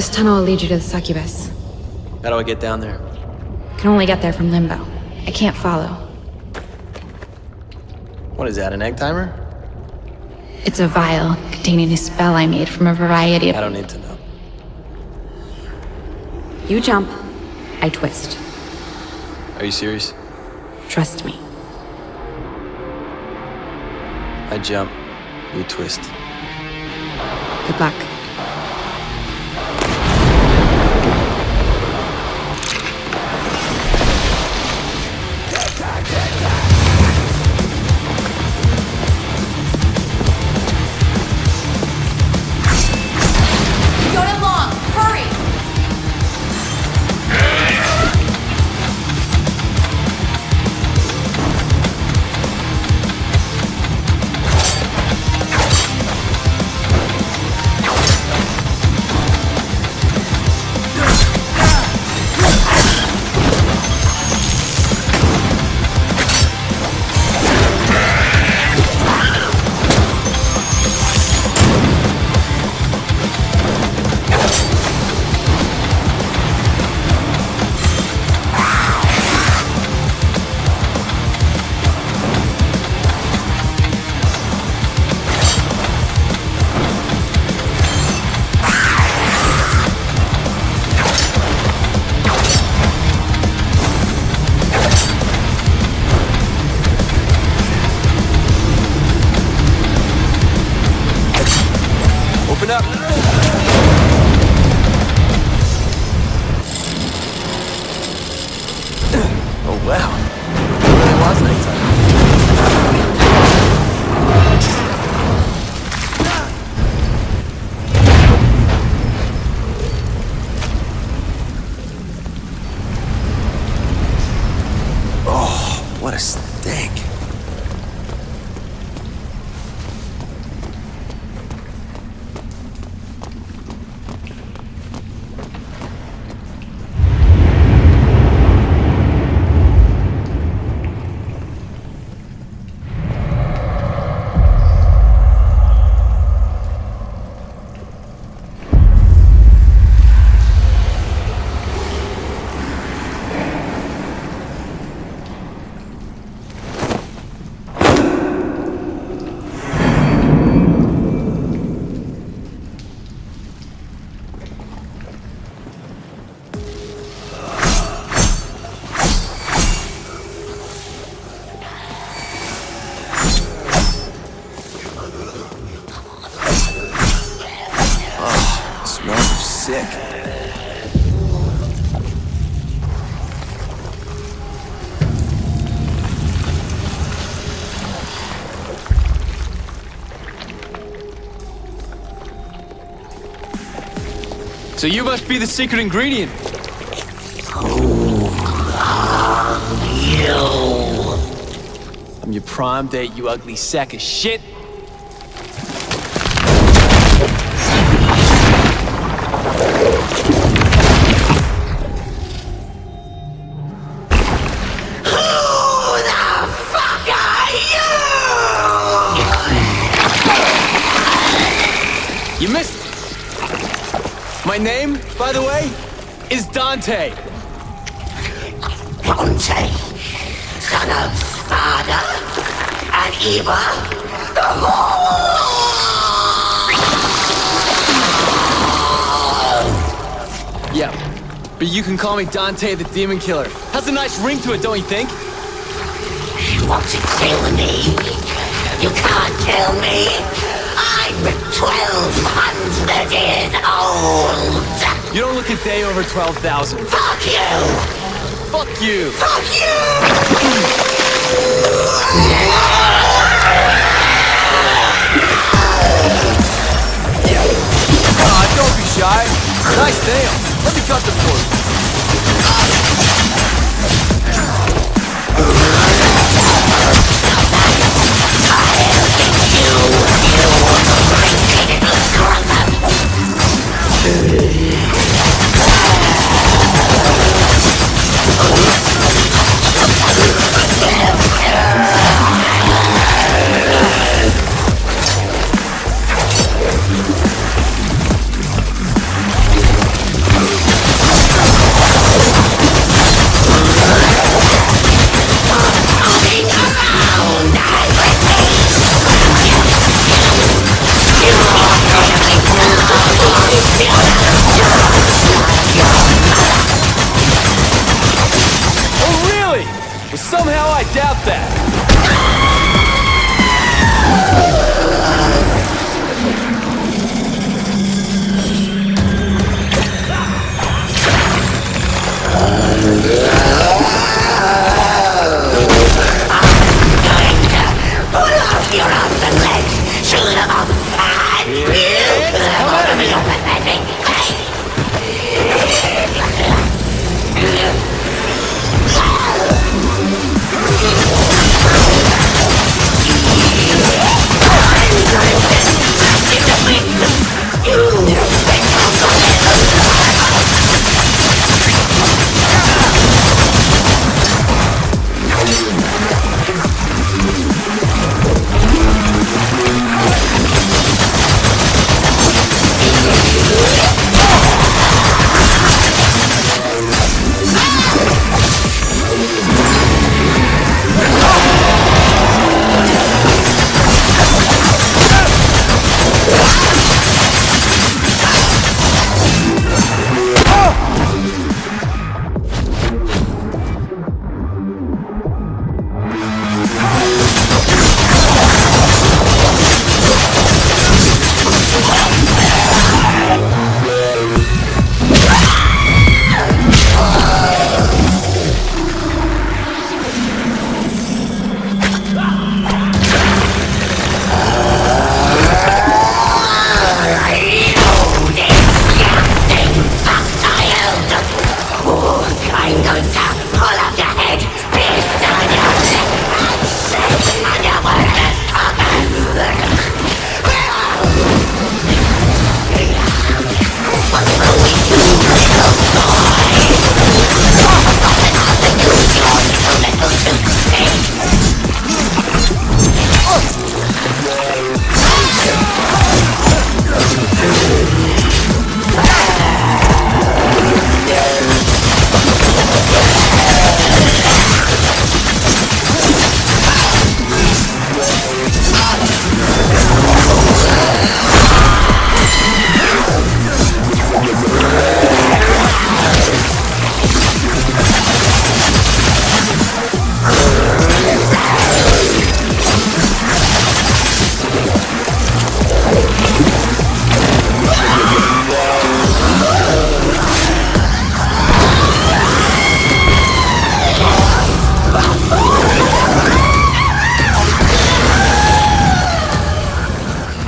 This tunnel will lead you to the succubus. How do I get down there? Can only get there from limbo. I can't follow. What is that, an egg timer? It's a vial containing a spell I made from a variety of... I don't need to know. You jump, I twist. Are you serious? Trust me. I jump, you twist. Good luck. Open up! Oh wow, it really was nighttime. Oh, what a stink. Sick. So you must be the secret ingredient. Who are you? I'm your prom date, you ugly sack of shit. You missed it. My name, by the way, is Dante. Dante, son of Father and Eva, the Yeah, but you can call me Dante the Demon Killer. Has a nice ring to it, don't you think? You want to kill me? You can't kill me. I'm 1,200 years old. You don't look a day over 12,000. Fuck you. Fuck you. Fuck you. Don't be shy. Nice nail. Let me cut them for you. doubt that. Pull off your arms and legs, shoot them up, and you to the bottom of your pathetic face.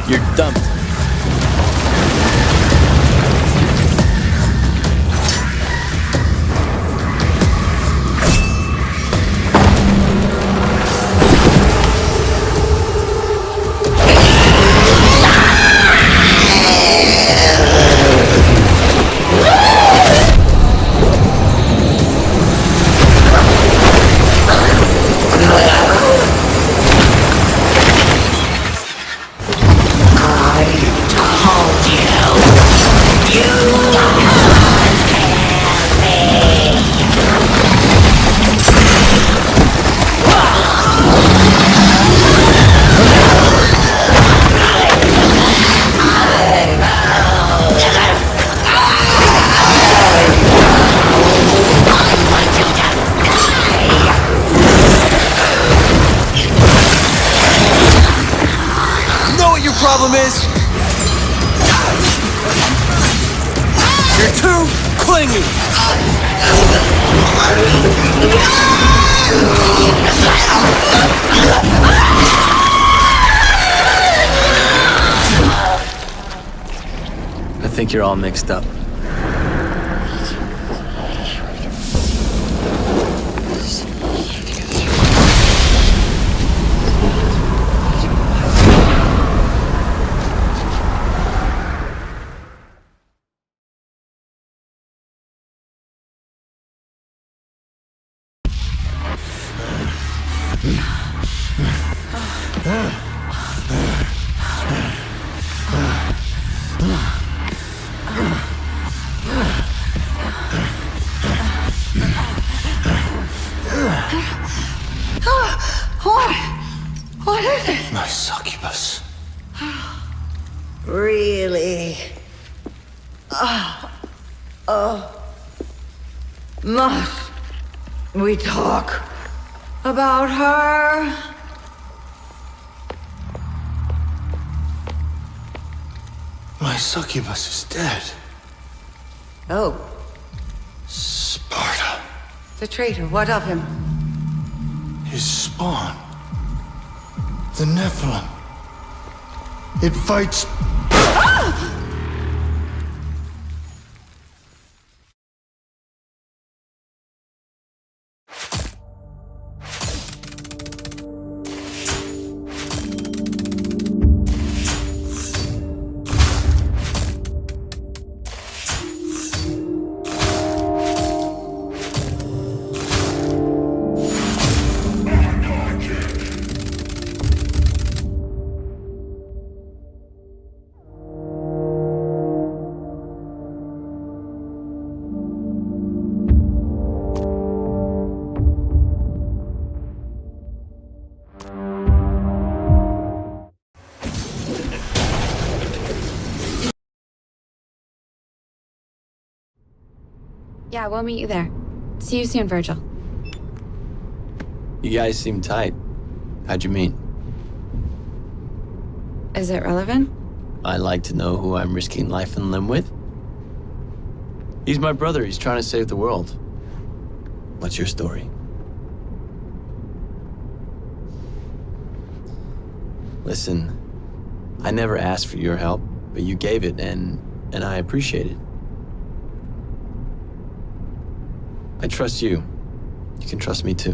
You're dumped. Problem is, you're too clingy. I think you're all mixed up. What is it? My succubus. Really? Must we talk? About her. My succubus is dead. Oh, Sparta. the traitor, what of him? His spawn. The Nephilim. It fights. Yeah, we'll meet you there. See you soon, Virgil. You guys seem tight. How'd you meet? Is it relevant? I like to know who I'm risking life and limb with. He's my brother. He's trying to save the world. What's your story? Listen, I never asked for your help, but you gave it, and I appreciate it. I trust you. You can trust me too.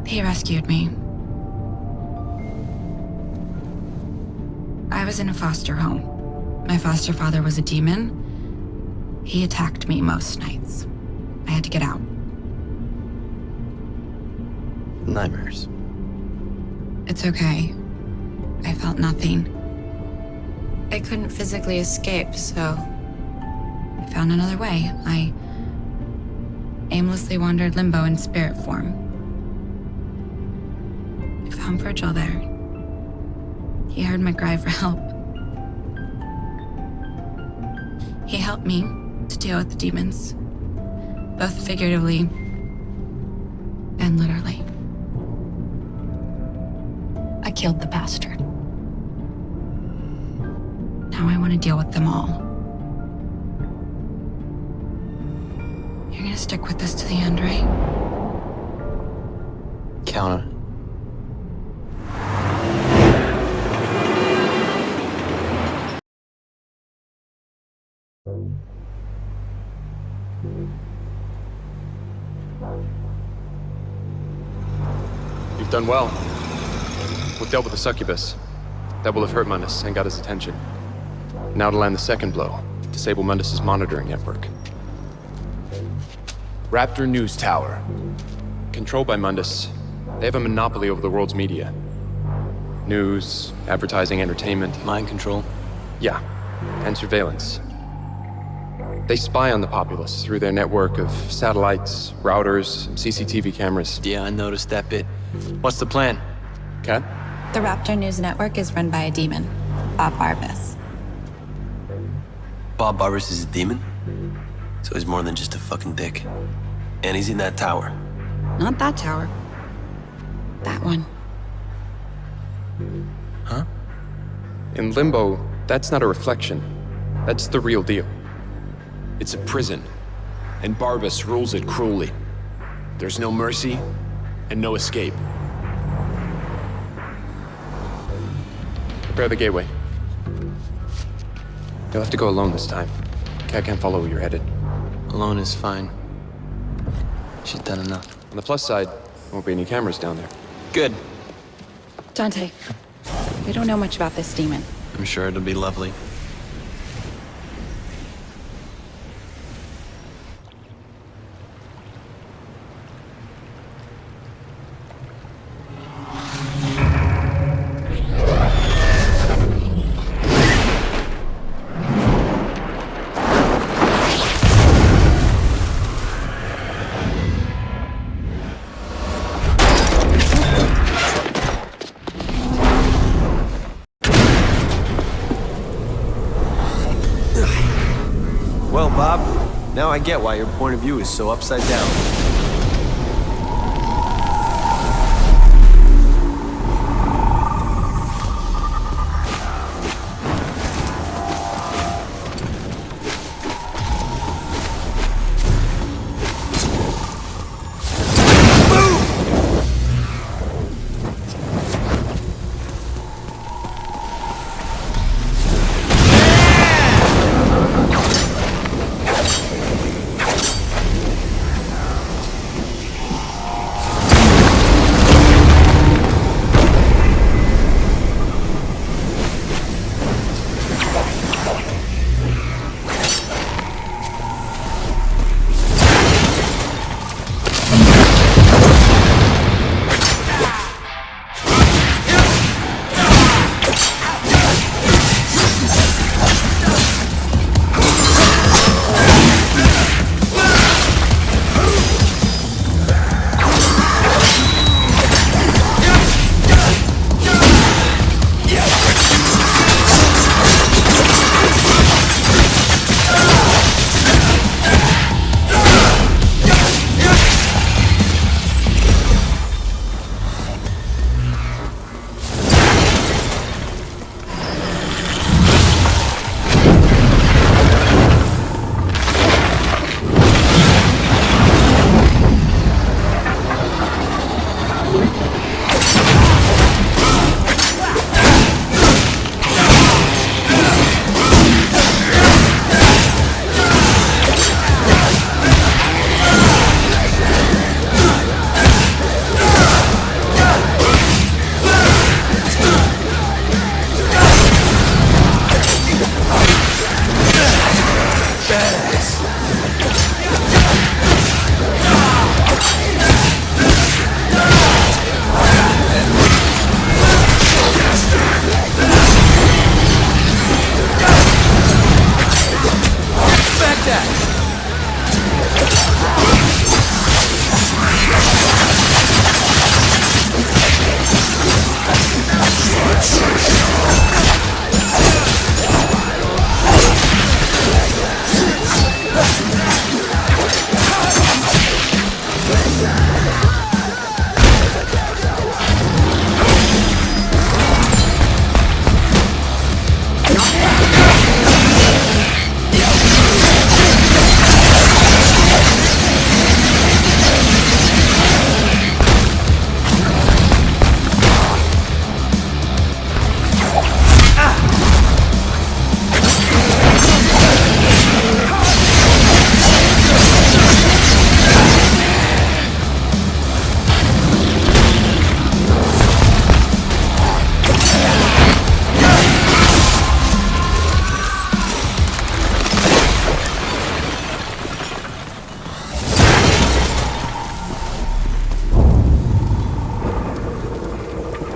He rescued me. I was in a foster home. My foster father was a demon. He attacked me most nights. I had to get out. Nightmares. It's okay. I felt nothing. I couldn't physically escape, so I found another way. I aimlessly wandered limbo in spirit form. I found Virgil there. He heard my cry for help. He helped me to deal with the demons, both figuratively and literally. I killed the bastard. Now I want to deal with them all. You're gonna stick with us to the end, right? Count on it. You've done well. We've dealt with the succubus. That will have hurt Mundus and got his attention. Now to land the second blow, disable Mundus's monitoring network. Raptor News Tower. Controlled by Mundus, they have a monopoly over the world's media. News, advertising, entertainment. Mind control. Yeah, and surveillance. They spy on the populace through their network of satellites, routers, and CCTV cameras. Yeah, I noticed that bit. What's the plan? Cat? The Raptor News Network is run by a demon, Bob Barbas. Bob Barbas is a demon? So he's more than just a fucking dick. And he's in that tower. Not that tower. That one. Huh? In Limbo, that's not a reflection. That's the real deal. It's a prison, and Barbas rules it cruelly. There's no mercy, and no escape. Prepare the gateway. You'll have to go alone this time. Cat can't follow where you're headed. Alone is fine. She's done enough. On the plus side, there won't be any cameras down there. Good. Dante, we don't know much about this demon. I'm sure it'll be lovely. Well, Bob, now I get why your point of view is so upside down.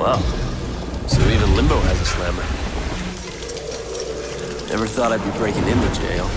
Wow. So even Limbo has a slammer. Never thought I'd be breaking into jail.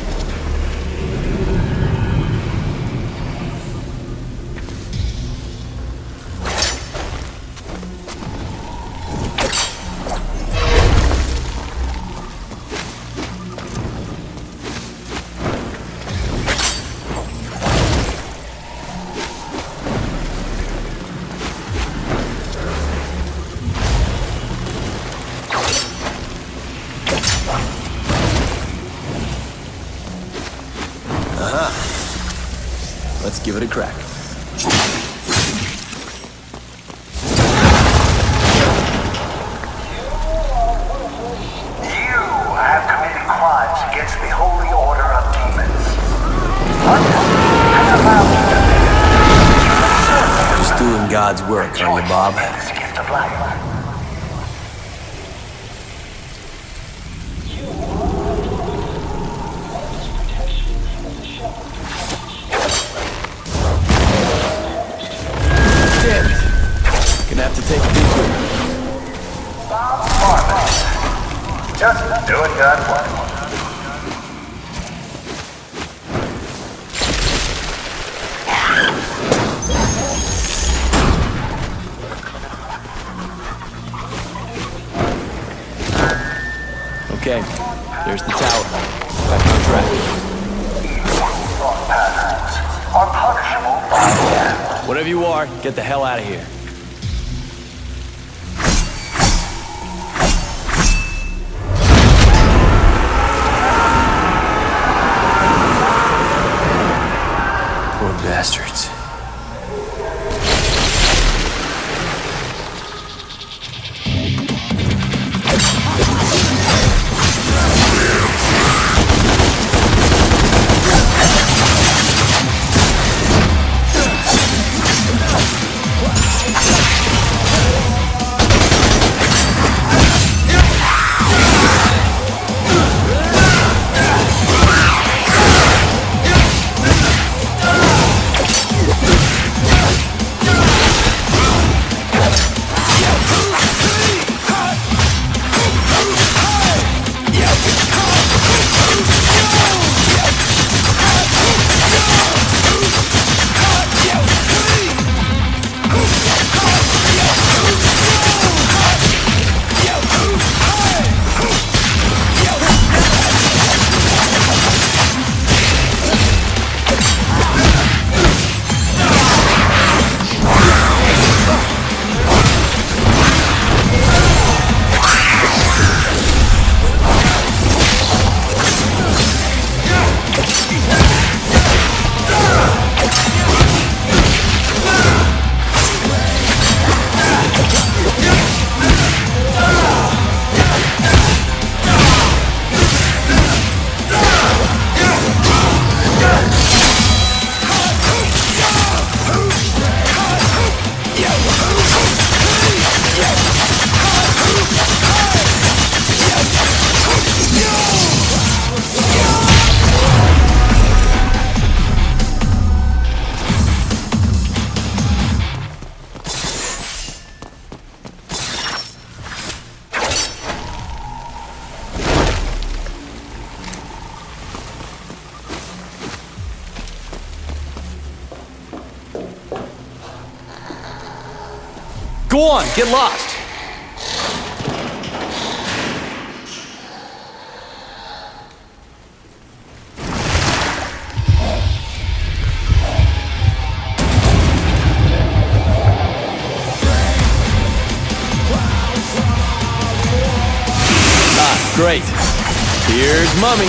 Let's give it a crack. You have committed crimes against the holy order of demons. What has allowed you to Just doing God's work, are you, Bob? this gift of life? Gonna have to take a detour. Marvelous. Just doing God's work. Okay, there's the tower. Back on track. thought patterns are punishable by death. Whatever you are, get the hell out of here. Poor bastards. Go on, get lost! Ah, great. Here's Mummy.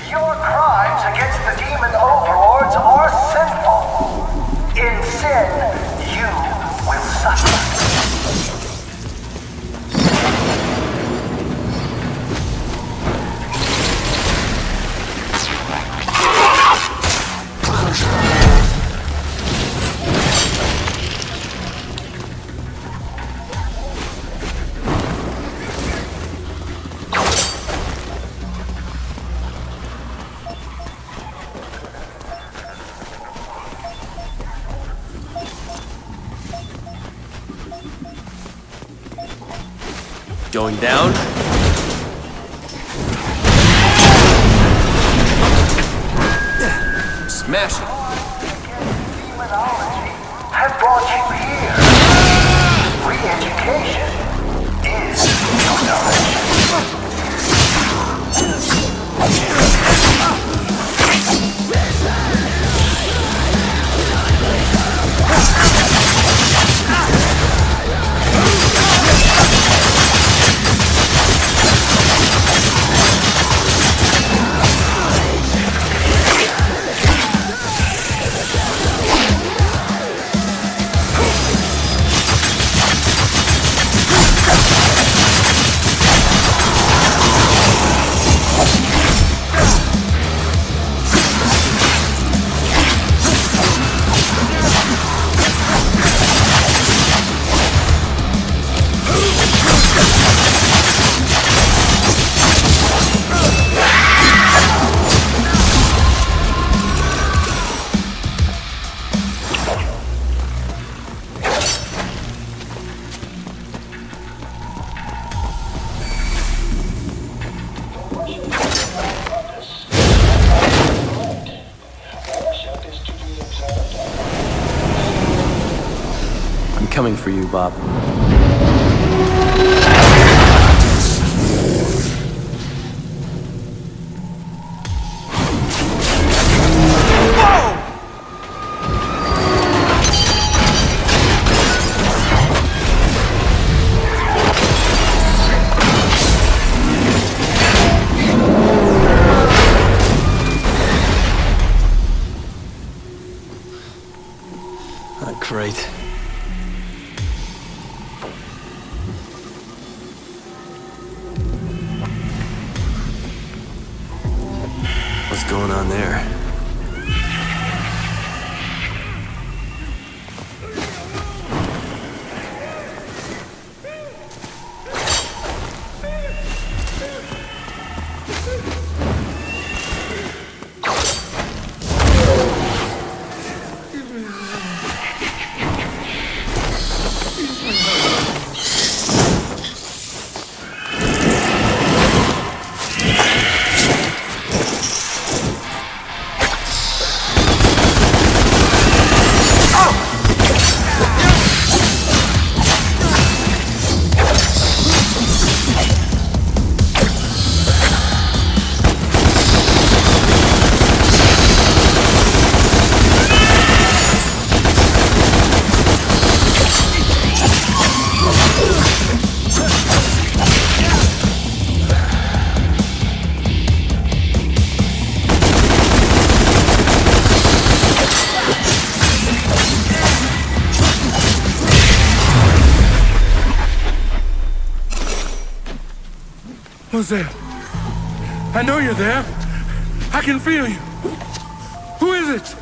Your crimes against the demon overlords are sinful. In sin, you will suffer. Going down. Smash it. Demonology have brought you here. Re-education is your direction. coming for you, Bob. Great. What's going on there? Who's there? I know you're there. I can feel you. Who is it?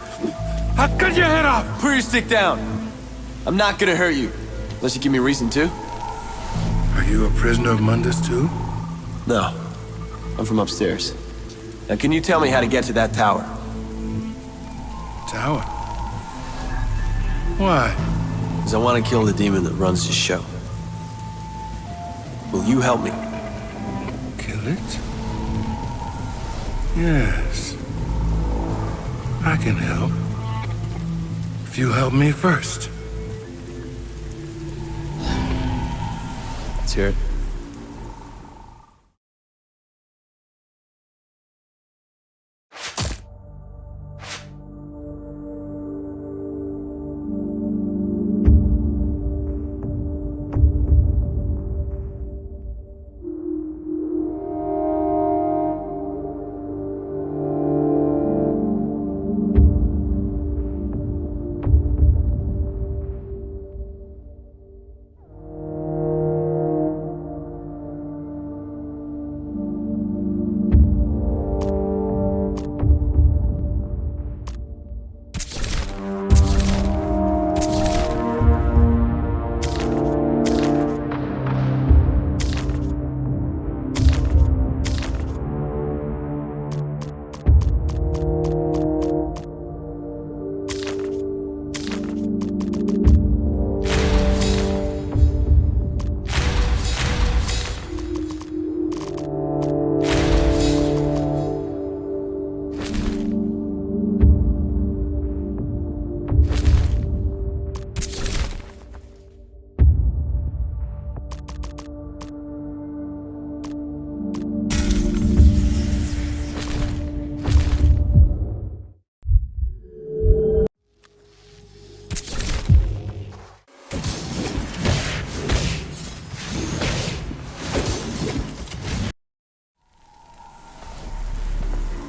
I'll cut your head off. Put your stick down. I'm not gonna hurt you. Unless you give me a reason to. Are you a prisoner of Mundus too? No. I'm from upstairs. Now can you tell me how to get to that tower? Tower? Why? Because I want to kill the demon that runs this show. Will you help me? Kill it? Yes. I can help. If you help me first. Let's hear it.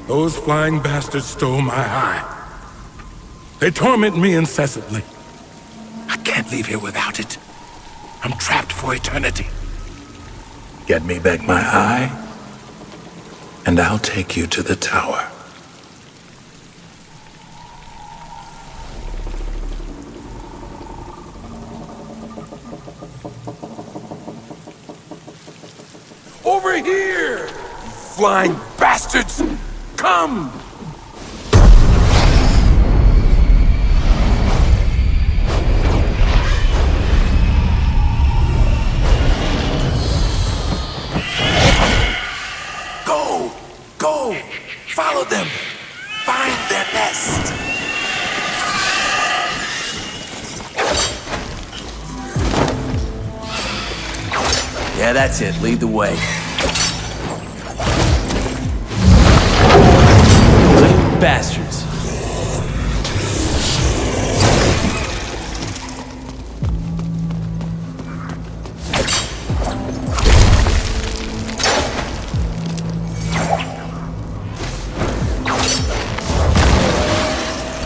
Those flying bastards stole my eye. They torment me incessantly. I can't leave here without it. I'm trapped for eternity. Get me back my eye, and I'll take you to the tower. Over here, you flying bastards! Come! Go! Go! Follow them! Find their nest! Yeah, that's it. Lead the way. Little bastards.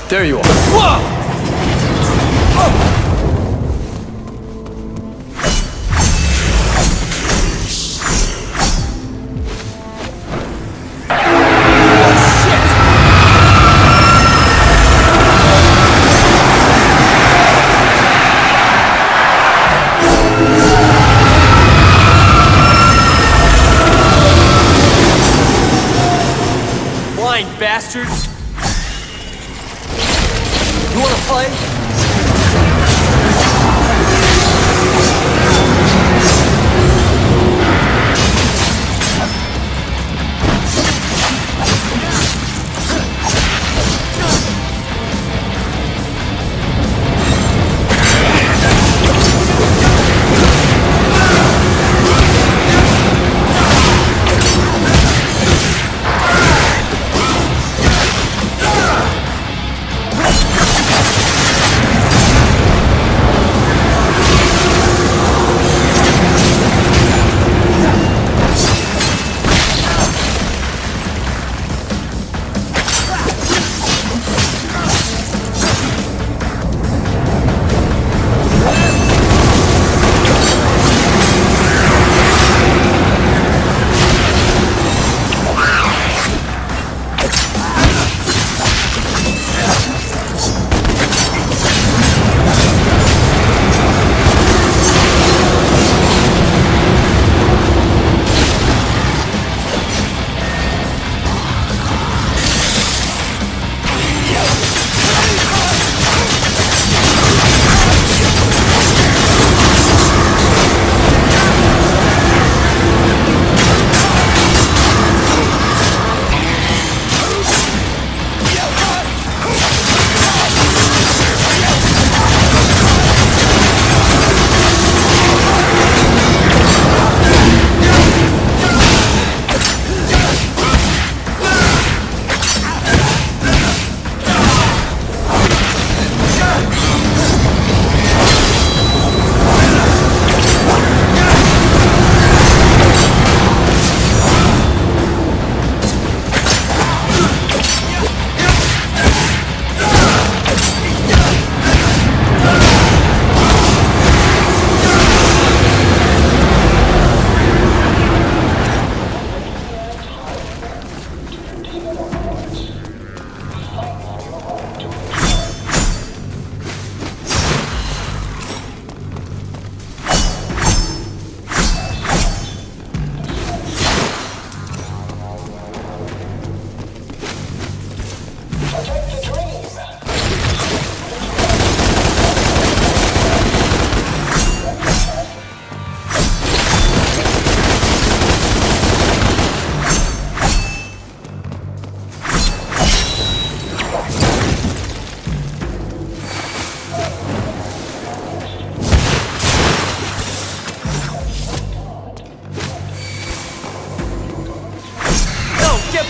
There you are. Whoa! Flying bastards! You wanna play?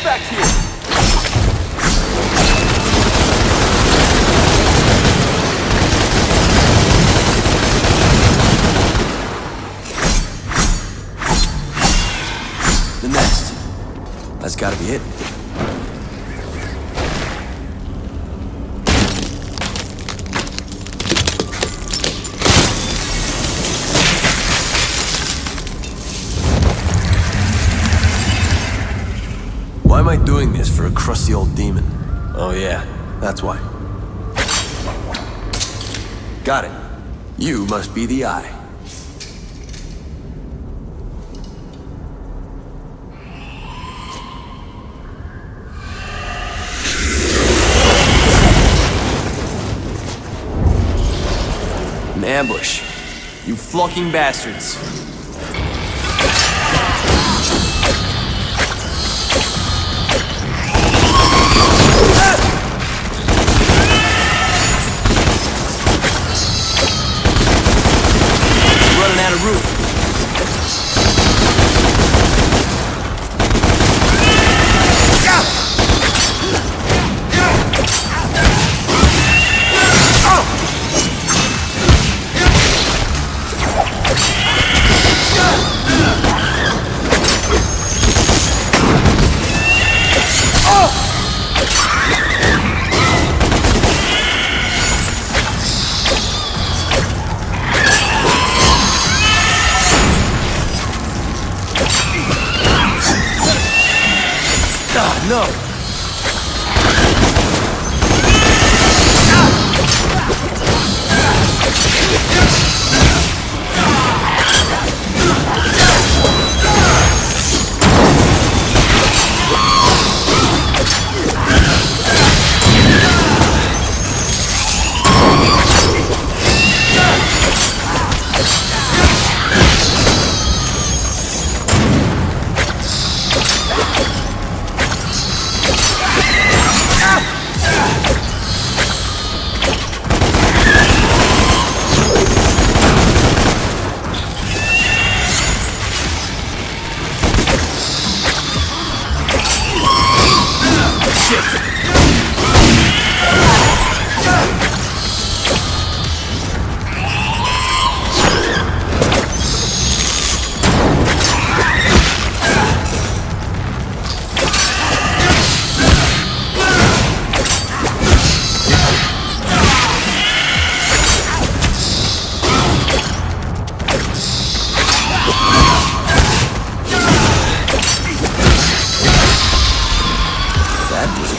back here! The nest. That's gotta be it. Why am I doing this for a crusty old demon? Oh yeah, that's why. Got it. You must be the eye. An ambush. You flocking bastards. Running out of roof. No!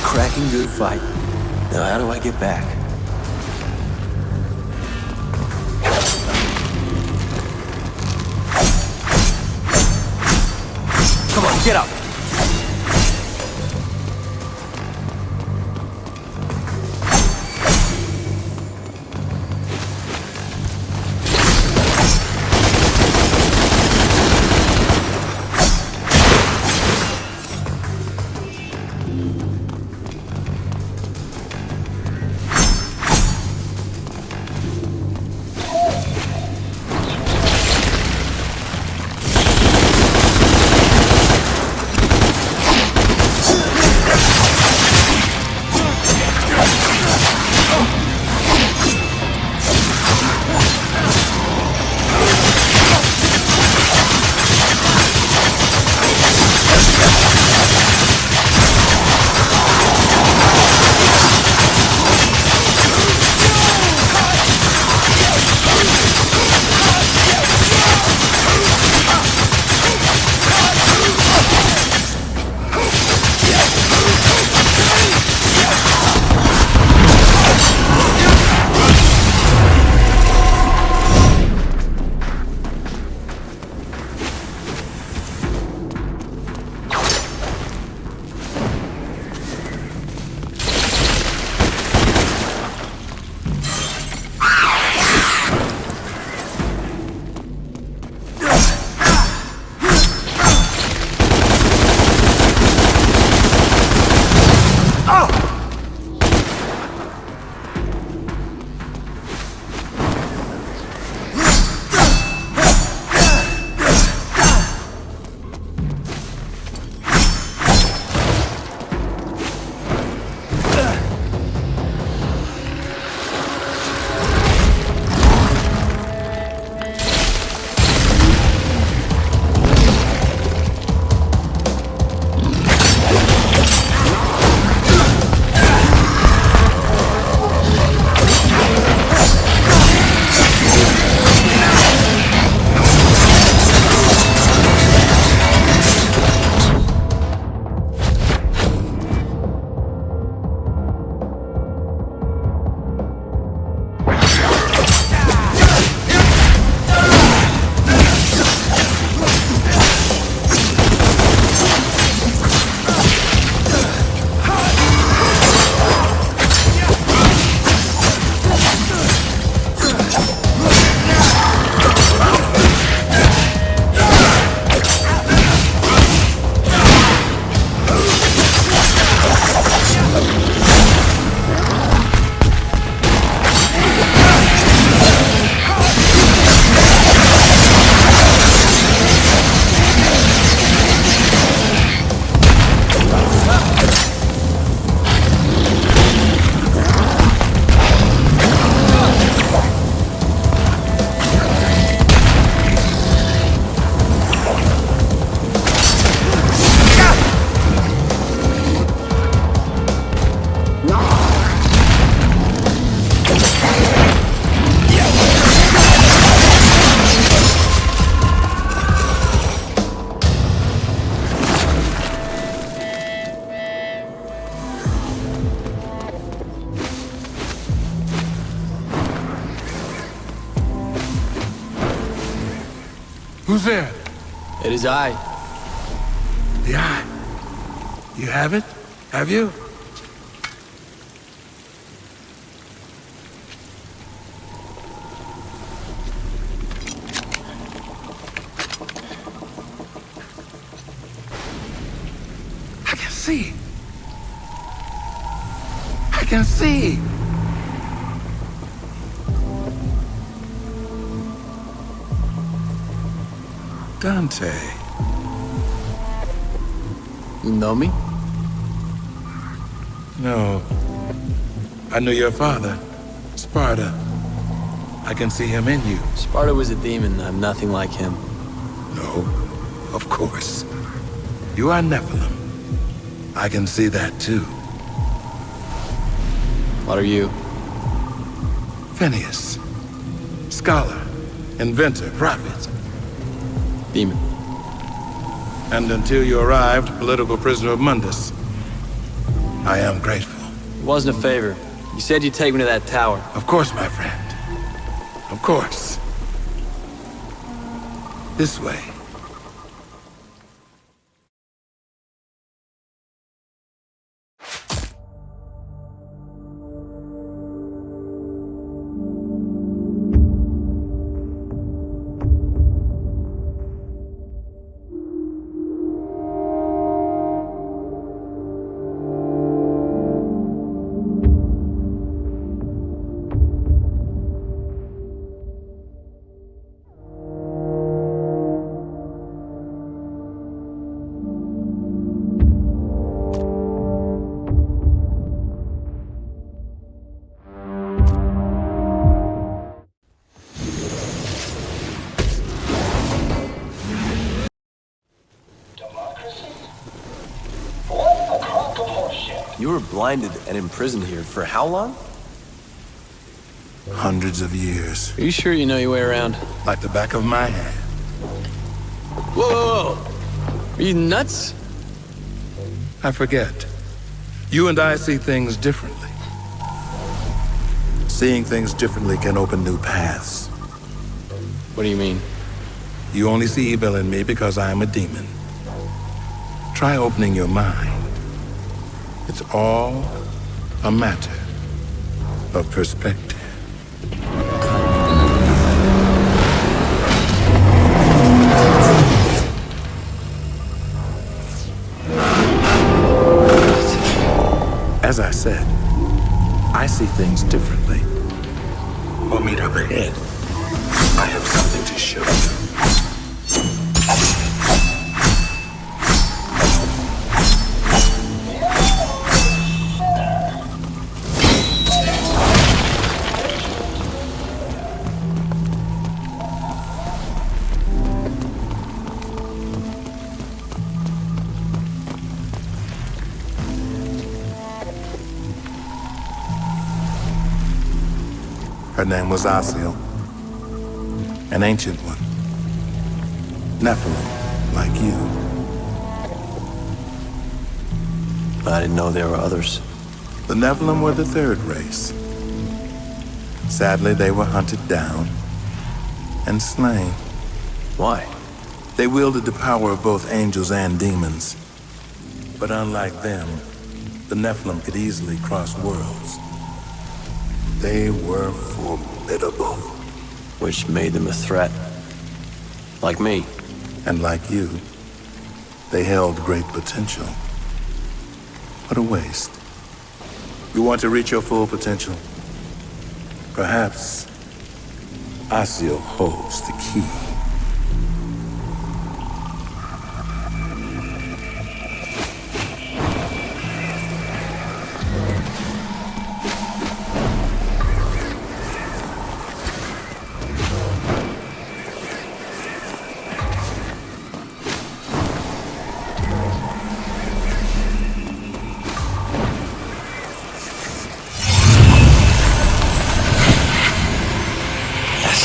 Cracking good fight. Now how do I get back? Come on, get up! Who's there? It is I. The eye. You have it? Have you? I can see. I can see. Dante. You know me? No. I knew your father, Sparta. I can see him in you. Sparta was a demon. I'm nothing like him. No, of course. You are Nephilim. I can see that too. What are you? Phineas. Scholar, inventor, prophet. Demon. And until you arrived, political prisoner of Mundus. I am grateful. It wasn't a favor. You said you'd take me to that tower. Of course, my friend. Of course. This way. You were blinded and imprisoned here for how long? Hundreds of years. Are you sure you know your way around? Like the back of my hand. Whoa, whoa, whoa! Are you nuts? I forget. You and I see things differently. Seeing things differently can open new paths. What do you mean? You only see evil in me because I am a demon. Try opening your mind. It's all a matter of perspective. As I said, I see things differently. We'll meet up ahead. I have something to show you. Her name was Asiel, an ancient one. Nephilim, like you. I didn't know there were others. The Nephilim were the third race. Sadly, they were hunted down and slain. Why? They wielded the power of both angels and demons. But unlike them, the Nephilim could easily cross worlds. They were formidable. Which made them a threat. Like me. And like you, they held great potential. What a waste. You want to reach your full potential? Perhaps Asiel holds the key.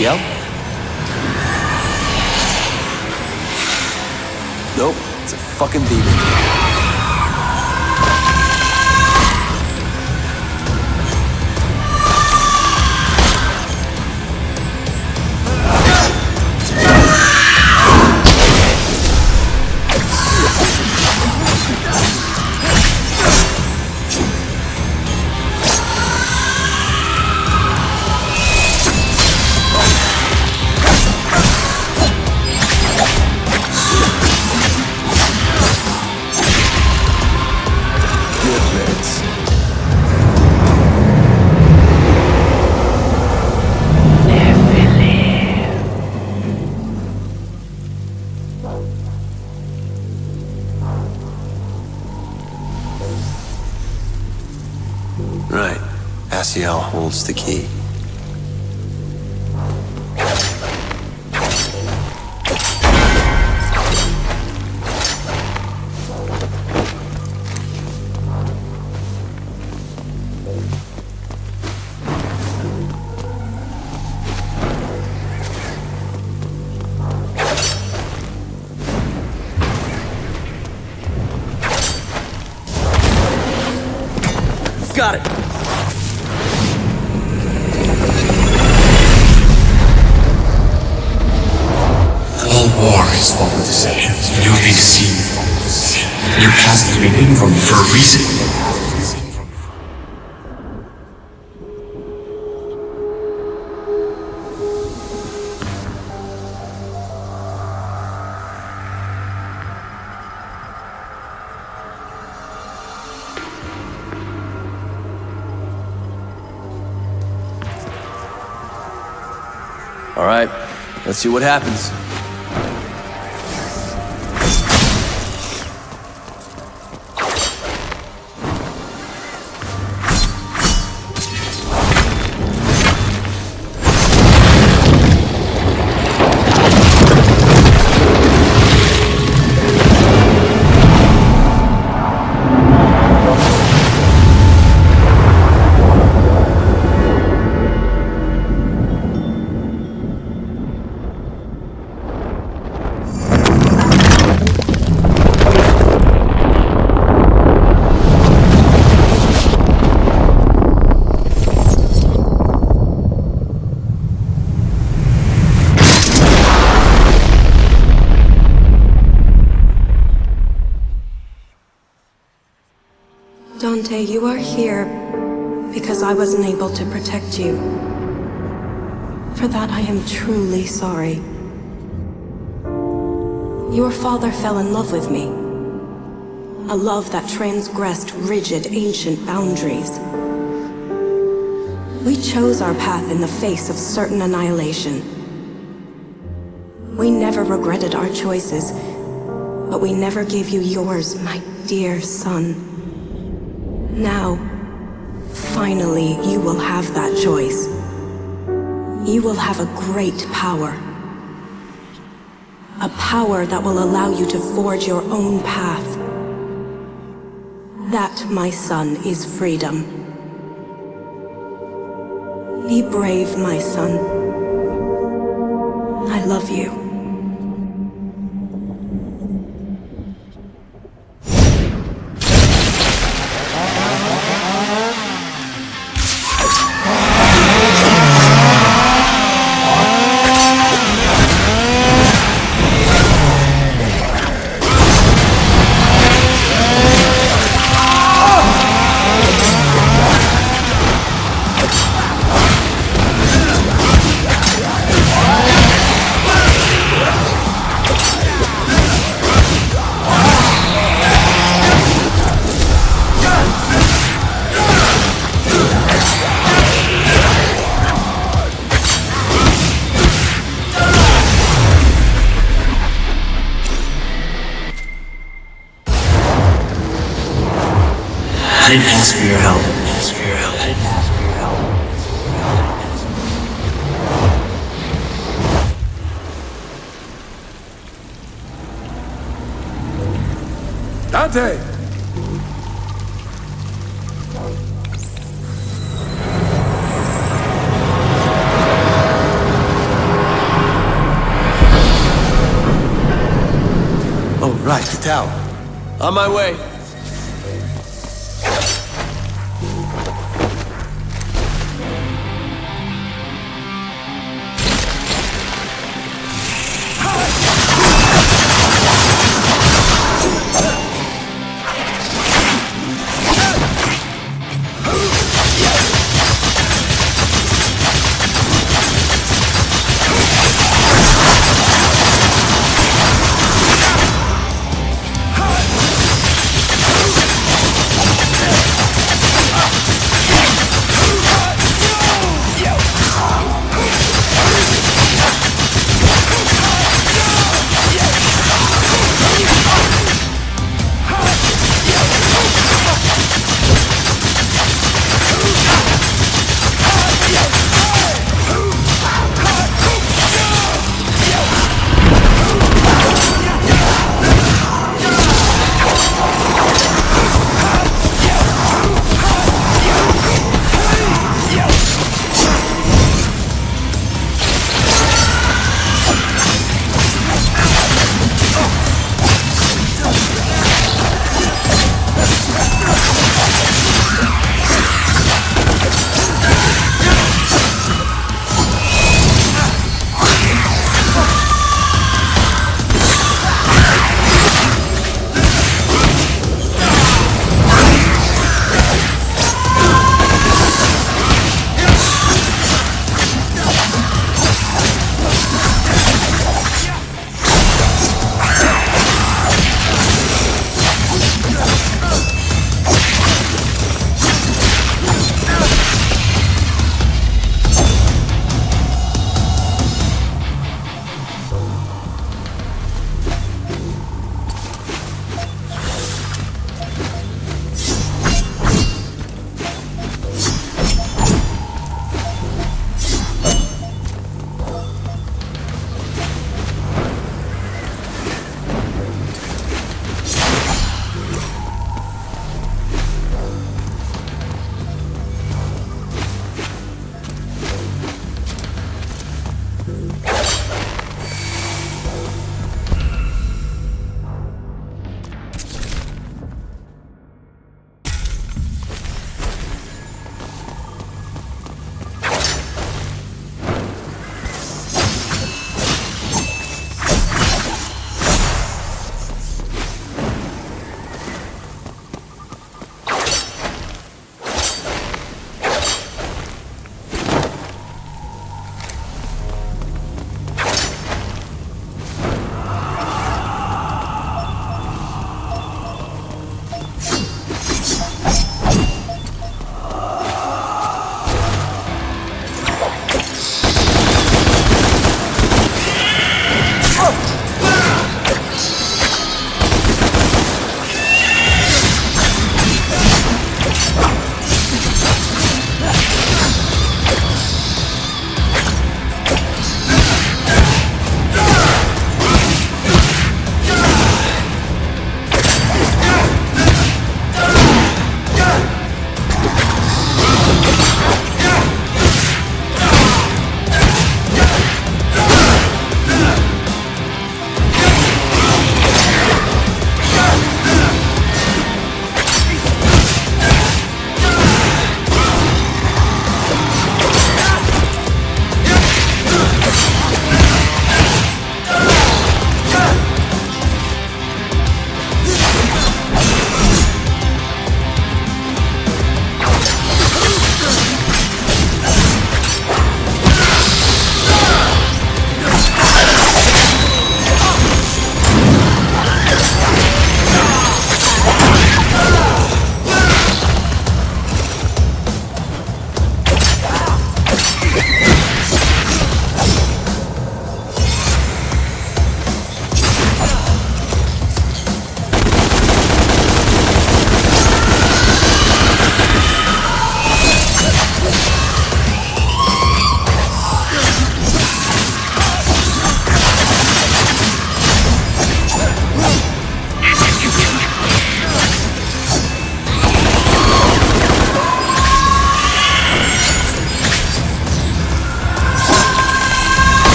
Yell? Nope, it's a fucking demon. Right. Asiel holds the key. Got it! All war is full of deception. You've been deceived. Your past has been hidden from you for a reason. All right, let's see what happens. Dante, you are here because I wasn't able to protect you. For that, I am truly sorry. Your father fell in love with me. A love that transgressed rigid, ancient boundaries. We chose our path in the face of certain annihilation. We never regretted our choices, but we never gave you yours, my dear son. Now, finally, you will have that choice. You will have a great power. A power that will allow you to forge your own path. That, my son, is freedom. Be brave, my son. I love you. I didn't ask for your help. Dante! Oh, right, the tower. On my way.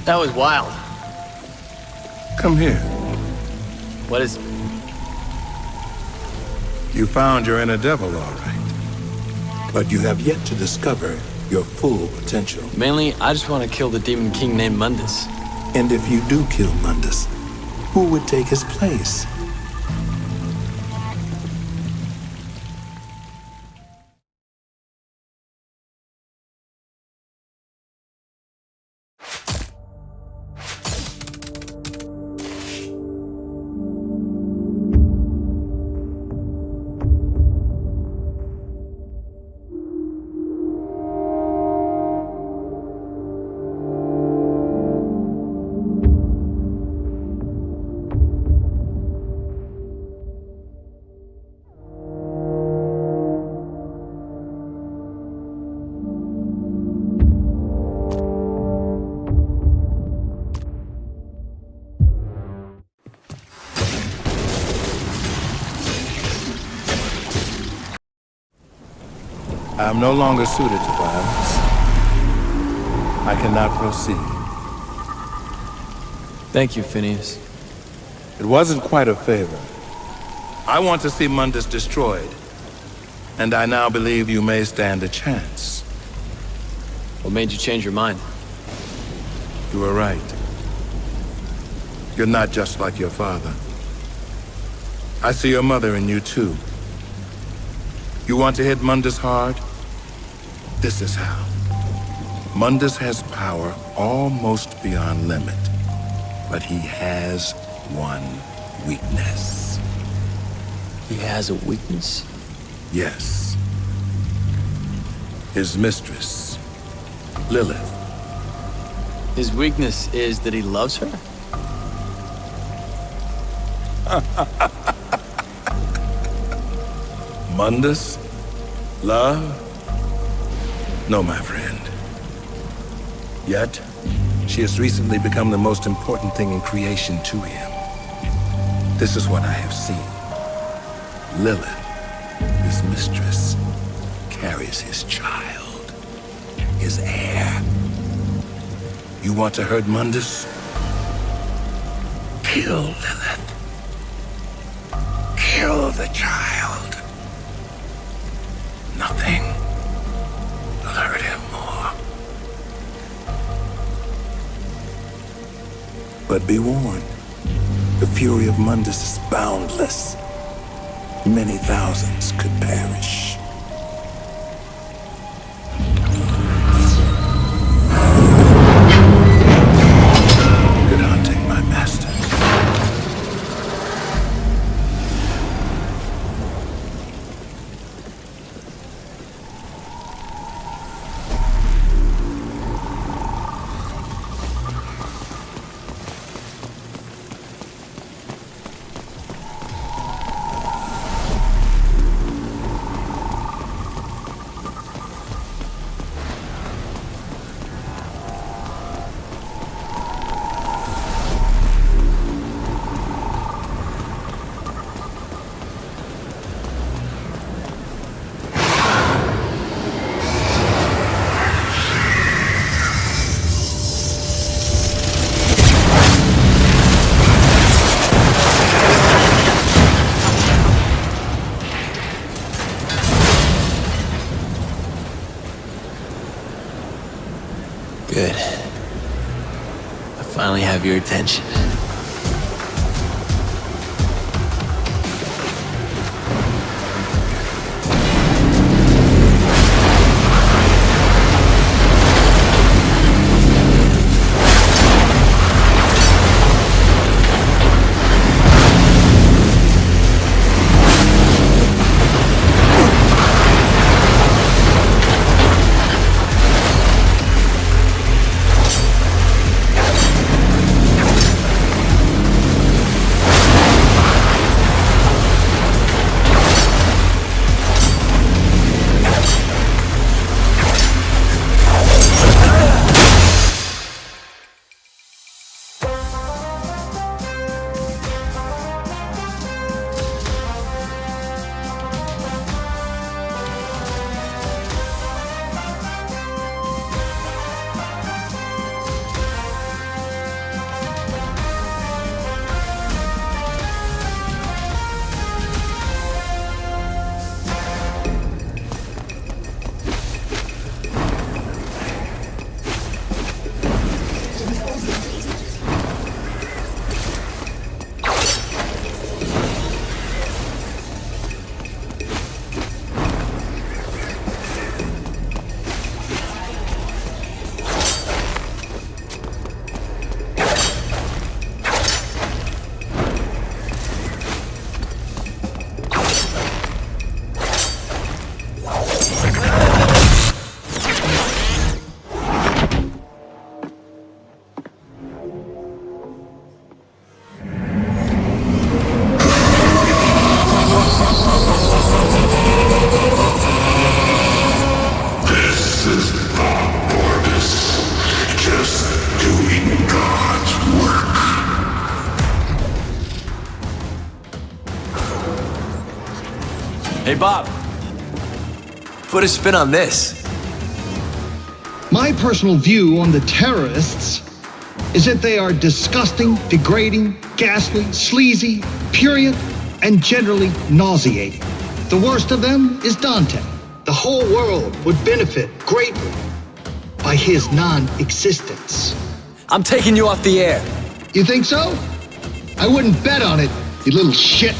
That was wild. Come here. What is it? You found your inner devil, all right. But you have yet to discover your full potential. Mainly, I just want to kill the demon king named Mundus. And if you do kill Mundus, who would take his place? I am no longer suited to violence. I cannot proceed. Thank you, Phineas. It wasn't quite a favor. I want to see Mundus destroyed, and I now believe you may stand a chance. What made you change your mind? You were right. You're not just like your father. I see your mother in you, too. You want to hit Mundus hard? This is how. Mundus has power almost beyond limit, but he has one weakness. He has a weakness? Yes. His mistress, Lilith. His weakness is that he loves her? Mundus? Love? No, my friend. Yet, she has recently become the most important thing in creation to him. This is what I have seen. Lilith, his mistress, carries his child, his heir. You want to hurt Mundus? Kill Lilith. Kill the child. Nothing will hurt him more. But be warned, the fury of Mundus is boundless. Many thousands could perish. Good hunting, my master. Good. I finally have your attention. Hey, Bob. Put a spin on this. My personal view on the terrorists is that they are disgusting, degrading, ghastly, sleazy, purient, and generally nauseating. The worst of them is Dante. The whole world would benefit greatly by his non-existence. I'm taking you off the air. You think so? I wouldn't bet on it, you little shit.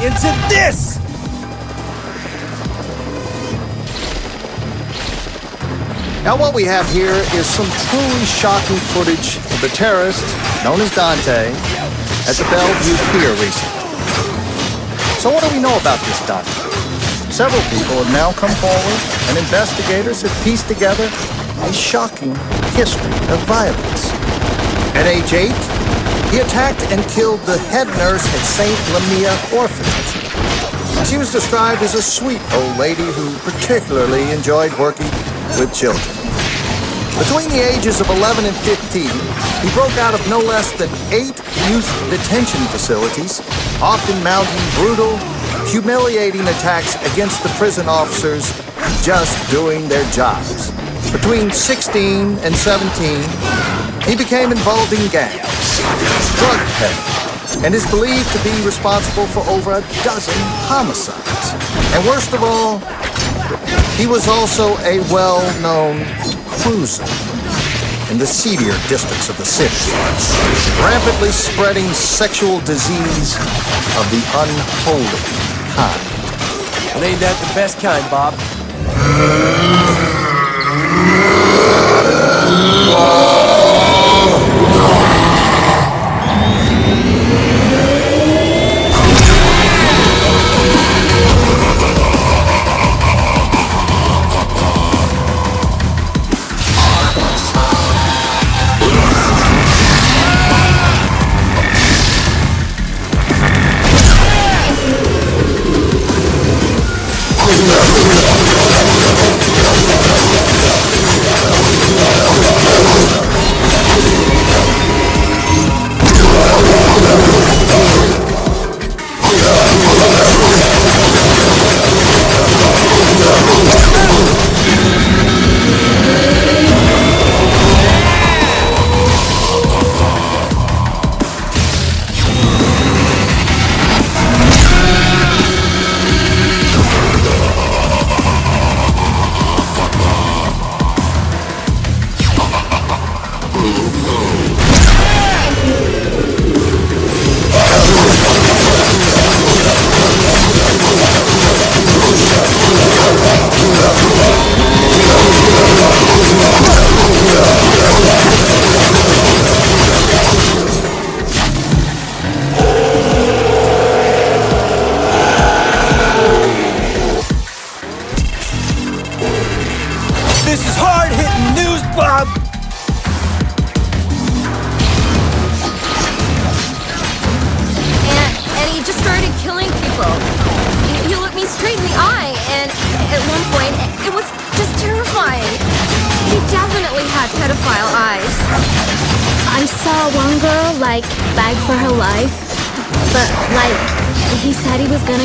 Into this! Now what we have here is some truly shocking footage of the terrorist, known as Dante, at the Bellevue Pier recently. So what do we know about this Dante? Several people have now come forward, and investigators have pieced together a shocking history of violence. At age 8, he attacked and killed the head nurse at St. Lamia Orphanage. She was described as a sweet old lady who particularly enjoyed working with children. Between the ages of 11 and 15, he broke out of no less than 8 youth detention facilities, often mounting brutal, humiliating attacks against the prison officers just doing their jobs. Between 16 and 17, he became involved in gangs, drug peddling, and is believed to be responsible for over a dozen homicides. And worst of all, he was also a well-known cruiser in the seedier districts of the city, rampantly spreading sexual disease of the unholy kind. And ain't that the best kind, Bob?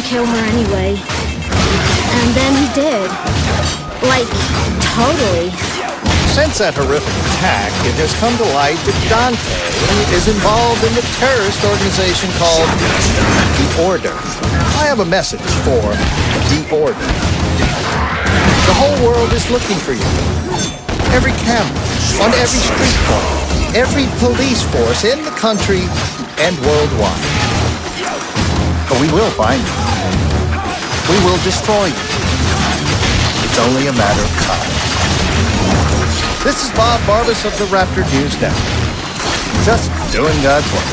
Kill her anyway. And then he did. Like, totally. Since that horrific attack, it has come to light that Dante is involved in the terrorist organization called The Order. I have a message for The Order. The whole world is looking for you. every camera, on every street corner, every police force in the country and worldwide. But we will find you. We will destroy you. It's only a matter of time. This is Bob Barbas of the Raptor News Network. Just doing God's work.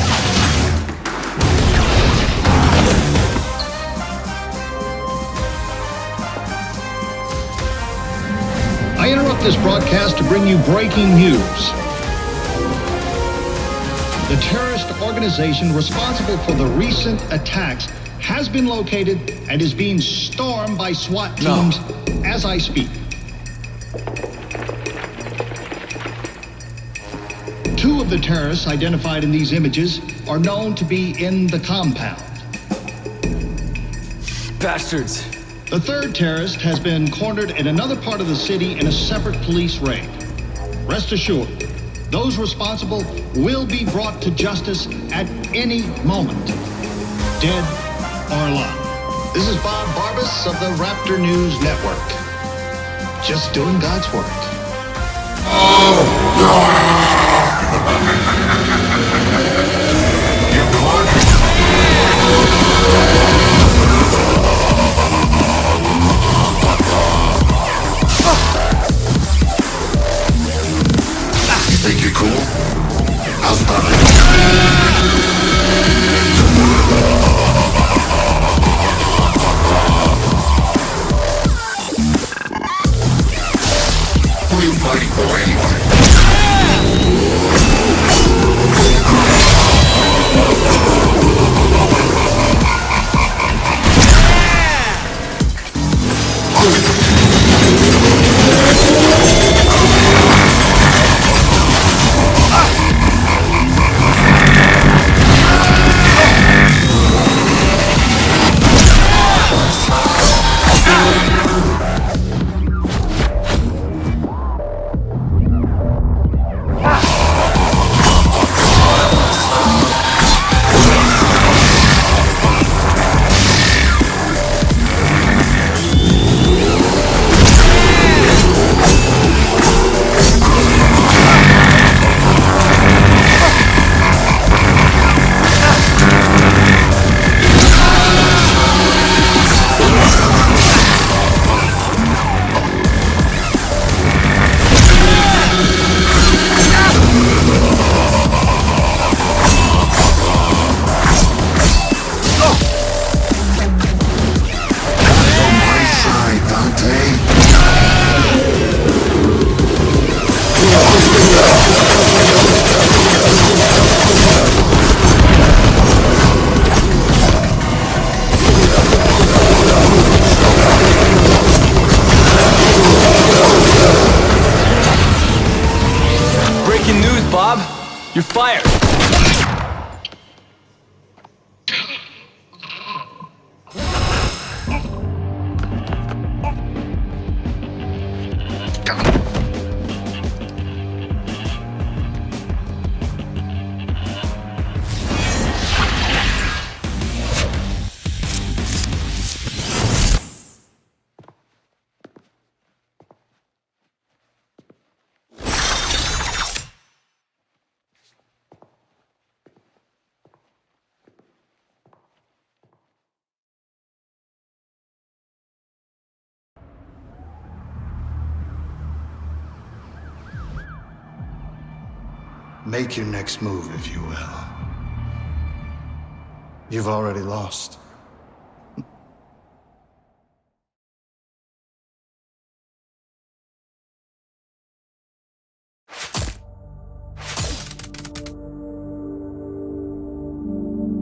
I interrupt this broadcast to bring you breaking news. The terrorist organization responsible for the recent attacks has been located and is being stormed by SWAT teams as I speak. 2 of the terrorists identified in these images are known to be in the compound. Bastards. The 3rd terrorist has been cornered in another part of the city in a separate police raid. Rest assured, those responsible will be brought to justice at any moment, dead or alive. This is Bob Barbas of the Raptor News Network. Just doing God's work. Think you're cool? I'll stop it. Who are you fighting for anyway? You're fired! Make your next move, if you will. You've already lost.